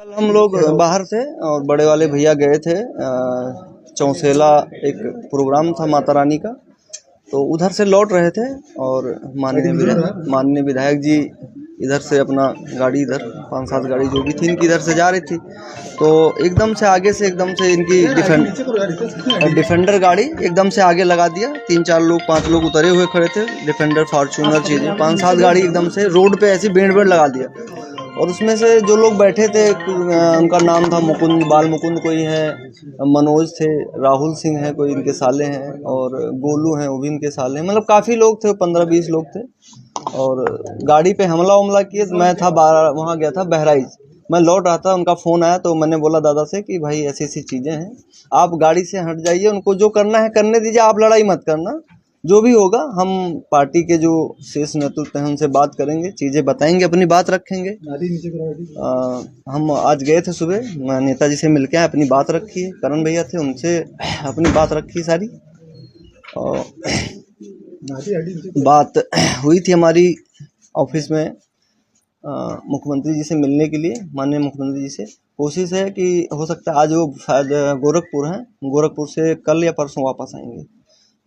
हम लोग बाहर थे और बड़े वाले भैया गए थे चौसेला, एक प्रोग्राम था माता रानी का, तो उधर से लौट रहे थे और माननीय विधायक जी इधर से अपना गाड़ी, इधर 5-7 गाड़ी जो भी थी इनकी इधर से जा रही थी, तो एकदम से आगे से इनकी डिफेंडर गाड़ी एकदम से आगे लगा दिया। 3-4 लोग 5 लोग उतरे हुए खड़े थे, डिफेंडर फॉर्च्यूनर चीज़ें 5-7 गाड़ी एकदम से रोड पे ऐसी बेड़ लगा दिया। और उसमें से जो लोग बैठे थे उनका नाम था मुकुंद, बाल मुकुंद कोई है, मनोज थे, राहुल सिंह है कोई इनके साले हैं, और गोलू हैं वो भी इनके साले हैं, मतलब काफ़ी लोग थे, 15-20 लोग थे। और गाड़ी पे हमला किए। मैं था वहाँ गया था बहराइच, मैं लौट रहा था, उनका फ़ोन आया तो मैंने बोला दादा से कि भाई ऐसी ऐसी चीज़ें हैं, आप गाड़ी से हट जाइए, उनको जो करना है करने दीजिए, आप लड़ाई मत करना, जो भी होगा हम पार्टी के जो शीर्ष नेतृत्व हैं उनसे बात करेंगे, चीज़ें बताएंगे, अपनी बात रखेंगे। हम आज गए थे सुबह, नेताजी से मिल के अपनी बात रखी है, करण भैया थे उनसे अपनी बात रखी सारी, और बात हुई थी हमारी ऑफिस में मुख्यमंत्री जी से मिलने के लिए, माननीय मुख्यमंत्री जी से। कोशिश है कि हो सकता है आज वो शायद गोरखपुर हैं, गोरखपुर से कल या परसों वापस आएंगे,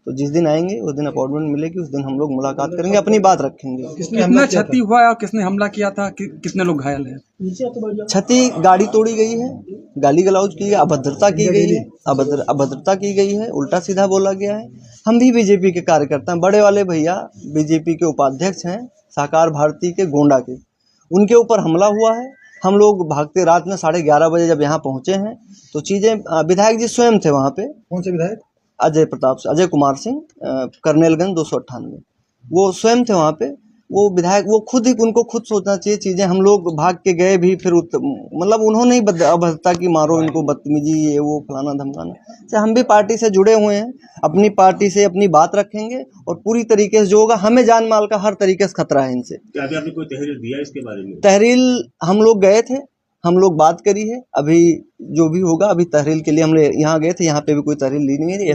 तो जिस दिन आएंगे उस दिन अपॉइंटमेंट मिलेगी, उस दिन हम लोग मुलाकात करेंगे, अपनी बात रखेंगे। कितना क्षति हुआ है और किसने हमला किया था, कितने लोग घायल हैं? क्षति, गाड़ी तोड़ी गई है, गाली गलौज की है, अभद्रता की गई है, अभद्रता की गई है, उल्टा सीधा बोला गया है। हम भी बीजेपी के कार्यकर्ता हैं, बड़े वाले भैया बीजेपी के उपाध्यक्ष हैं, सहकार भारती के गोंडा के, उनके ऊपर हमला हुआ है। हम लोग भागते रात में 11:30 बजे जब यहाँ पहुँचे हैं तो चीज़ें, विधायक जी स्वयं थे वहाँ पे। कौन से विधायक? अजय कुमार सिंह, कर्नेलगंज 298 में, वो स्वयं थे वहाँ पे। वो विधायक, वो खुद ही, उनको खुद सोचना चाहिए चीज़ें। हम लोग भाग के गए भी, फिर मतलब उन्होंने ही अभद्रता की, मारो इनको, बदतमीजी, ये वो फलाना धमकाना। से हम भी पार्टी से जुड़े हुए हैं, अपनी पार्टी से अपनी बात रखेंगे और पूरी तरीके से जो होगा, हमें जान माल का हर तरीके से खतरा है इनसे। क्या अभी आपने कोई तहरीर दिया इसके बारे में? तहरीर हम लोग गए थे, हम लोग बात करी है, अभी जो भी होगा, अभी तहरीर के लिए हम यहाँ गए थे, यहाँ पे भी कोई तहरीर ली नहीं है।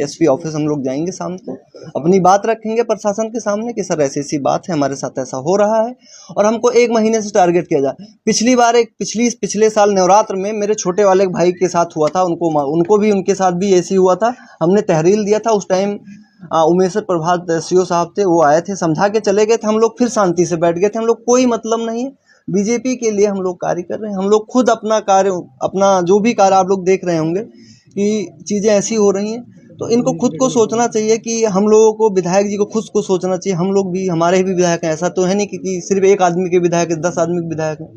एसपी ऑफिस हम लोग जाएंगे शाम को, अपनी बात रखेंगे प्रशासन के सामने कि सर ऐसी ऐसी बात है, हमारे साथ ऐसा हो रहा है, और हमको 1 महीने से टारगेट किया जाए। पिछले साल नवरात्र में मेरे छोटे वाले भाई के साथ हुआ था, उनको भी, उनके साथ भी ऐसी हुआ था। हमने तहरीर दिया था, उस टाइम उमेश प्रभात सीओ साहब थे, वो आए थे, समझा के चले गए थे, हम लोग फिर शांति से बैठ गए थे। हम लोग कोई मतलब नहीं है, बीजेपी के लिए हम लोग कार्य कर रहे हैं। हम लोग खुद अपना जो भी कार्य आप लोग देख रहे होंगे कि चीज़ें ऐसी हो रही हैं, तो इनको खुद को सोचना चाहिए कि हम लोगों को, विधायक जी को खुद को सोचना चाहिए, हम लोग भी, हमारे भी विधायक हैं। ऐसा तो है नहीं कि सिर्फ एक आदमी के विधायक है, 10 आदमी के विधायक है।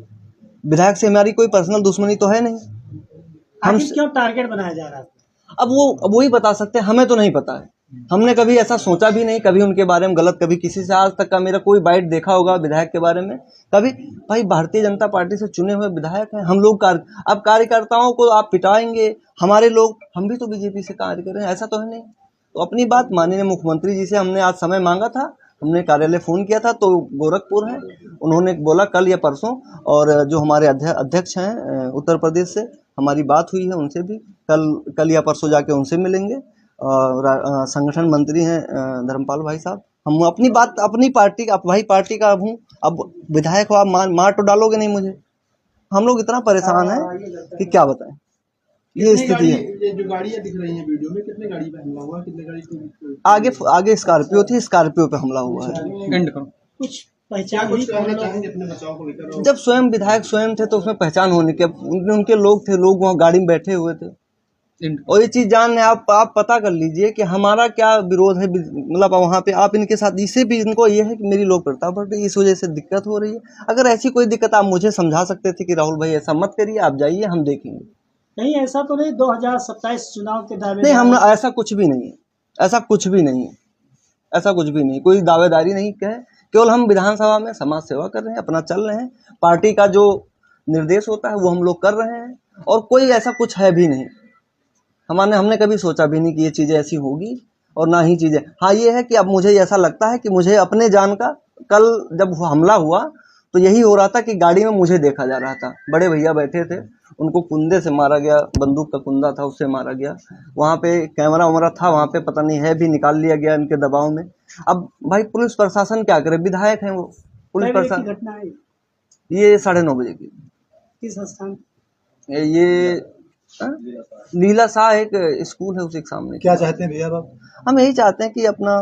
विधायक से हमारी कोई पर्सनल दुश्मनी तो है नहीं। हम क्यों टारगेट बनाया जा रहा है? अब वो ही बता सकते हैं, हमें तो नहीं पता है। हमने कभी ऐसा सोचा भी नहीं, कभी उनके बारे में गलत, कभी किसी से आज तक का मेरा कोई बाइट देखा होगा विधायक के बारे में कभी? भाई भारतीय जनता पार्टी से चुने हुए विधायक हैं हम लोग। अब कार्यकर्ताओं को आप पिटाएंगे, हमारे लोग, हम भी तो बीजेपी से कार्य कर रहे हैं, ऐसा तो है नहीं। तो अपनी बात माननीय मुख्यमंत्री जी से हमने आज समय मांगा था, हमने कार्यालय फ़ोन किया था, तो गोरखपुर है, उन्होंने बोला कल या परसों, और जो हमारे अध्यक्ष हैं उत्तर प्रदेश से, हमारी बात हुई है उनसे भी, कल या परसों जाके उनसे मिलेंगे। संगठन मंत्री हैं धर्मपाल भाई साहब। हम अपनी बात, अपनी पार्टी का, भाई पार्टी का हूँ, अब विधायक हो, आप मार तो डालोगे नहीं मुझे। हम लोग इतना परेशान हैं कि क्या बताएं, ये स्थिति है। ये जो गाड़ियाँ दिख रही हैं वीडियो में, कितने गाड़ी पे हमला हुआ, कितने गाड़ी आगे स्कॉर्पियो थी, स्कॉर्पियो पे हमला हुआ है। एंड करो। कुछ पहचान हुई? चाहेंगे अपने बचाव को लेकर? जब स्वयं विधायक स्वयं थे तो उसमें पहचान होने के, उनके लोग थे, लोग वहाँ गाड़ी में बैठे हुए थे। और ये चीज़ जान लें, आप पता कर लीजिए कि हमारा क्या विरोध है, मतलब वहाँ पे आप इनके साथ, इससे भी इनको ये है कि मेरी लोकप्रियता बढ़ रही है, इस वजह से दिक्कत हो रही है। अगर ऐसी कोई दिक्कत आप मुझे समझा सकते थे कि राहुल भाई ऐसा मत करिए, आप जाइए, हम देखेंगे। नहीं, ऐसा तो नहीं 2027 चुनाव के दावे? नहीं, हम ऐसा कुछ भी नहीं है, ऐसा कुछ भी नहीं है, ऐसा कुछ भी नहीं, कोई दावेदारी नहीं है। केवल हम विधानसभा में समाज सेवा कर रहे हैं, अपना चल रहे हैं, पार्टी का जो निर्देश होता है वो हम लोग कर रहे हैं, और कोई ऐसा कुछ है भी नहीं। हमने कभी सोचा भी नहीं कि ये चीज़ें ऐसी होगी, और ना ही चीज़ें। हाँ, ये है कि अब मुझे ऐसा लगता है कि मुझे अपने जान का, कल जब हमला हुआ तो यही हो रहा था कि गाड़ी में मुझे देखा जा रहा था, बड़े भैया बैठे थे, उनको कुंदे से मारा गया, बंदूक का कुंदा था उससे मारा गया। वहाँ पे कैमरा वैमरा था, वहाँ पे पता नहीं है भी, निकाल लिया गया इनके दबाव में। अब भाई पुलिस प्रशासन क्या करे, विधायक हैं वो, पुलिस प्रशासन। घटना है ये 9:30 बजे की। किस स्थान? ये लीला शाह एक स्कूल है, उसी के सामने। क्या चाहते हैं भैया आप? हम यही चाहते हैं कि अपना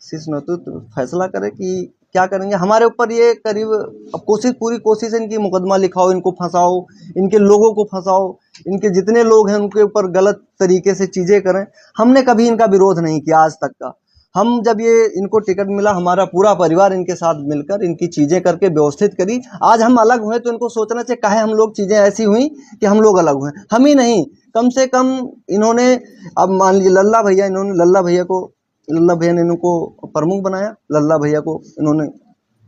शीर्ष नेतृत्व फैसला करे कि क्या करेंगे। हमारे ऊपर ये करीब अब पूरी कोशिश है इनकी मुकदमा लिखाओ, इनको फंसाओ, इनके लोगों को फंसाओ, इनके जितने लोग हैं उनके ऊपर गलत तरीके से चीज़ें करें। हमने कभी इनका विरोध नहीं किया आज तक का। हम जब ये इनको टिकट मिला, हमारा पूरा परिवार इनके साथ मिलकर इनकी चीज़ें करके व्यवस्थित करी। आज हम अलग हुए तो इनको सोचना चाहिए काहे हम लोग चीज़ें ऐसी हुई कि हम लोग अलग हुए। हम ही नहीं, कम से कम इन्होंने, अब मान लीजिए लल्ला भैया ने इनको प्रमुख बनाया, लल्ला भैया को इन्होंने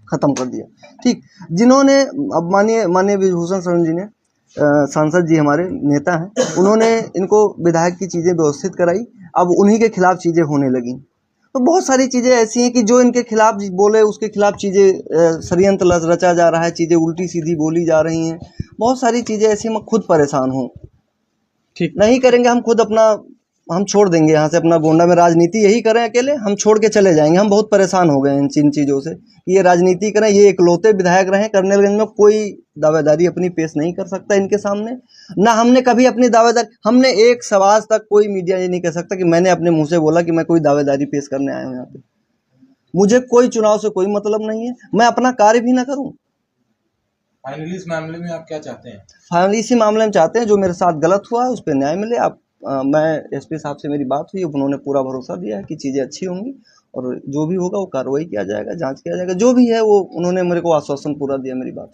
ख़त्म कर दिया। ठीक, जिन्होंने अब माननीय विभूषण शरण जी ने, सांसद जी हमारे नेता हैं, उन्होंने इनको विधायक की चीज़ें व्यवस्थित कराई। अब उन्हीं के खिलाफ चीज़ें होने लगी। तो बहुत सारी चीज़ें ऐसी हैं कि जो इनके खिलाफ बोले उसके खिलाफ चीज़ें षड्यंत्र रचा जा रहा है, चीज़ें उल्टी सीधी बोली जा रही हैं। बहुत सारी चीज़ें ऐसी, मैं खुद परेशान हूँ। ठीक, नहीं करेंगे हम खुद अपना, हम छोड़ देंगे यहाँ से अपना गोंडा में राजनीति यही करें अकेले, हम छोड़ के चले जाएंगे। हम बहुत परेशान हो गए इन चीज़ों से कि ये राजनीति करें, ये इकलौते विधायक रहे। कर्नलगंज में कोई दावेदारी अपनी पेश नहीं कर सकता इनके सामने, ना हमने कभी अपनी दावेदारी, हमने एक सवाल तक कोई मीडिया ये नहीं कह सकता कि मैंने अपने मुंह से बोला कि मैं कोई दावेदारी पेश करने आया हूँ यहाँ पे। मुझे कोई चुनाव से कोई मतलब नहीं है, मैं अपना कार्य भी ना करूँ। फाइनली इस मामले में आप क्या चाहते हैं? फाइनली इसी मामले में चाहते हैं जो मेरे साथ गलत हुआ है उस पर न्याय मिले। मैं एसपी साहब से मेरी बात हुई, उन्होंने पूरा भरोसा दिया है कि चीज़ें अच्छी होंगी और जो भी होगा वो कार्रवाई किया जाएगा, जांच किया जाएगा। जो भी है वो उन्होंने मेरे को आश्वासन पूरा दिया मेरी बात।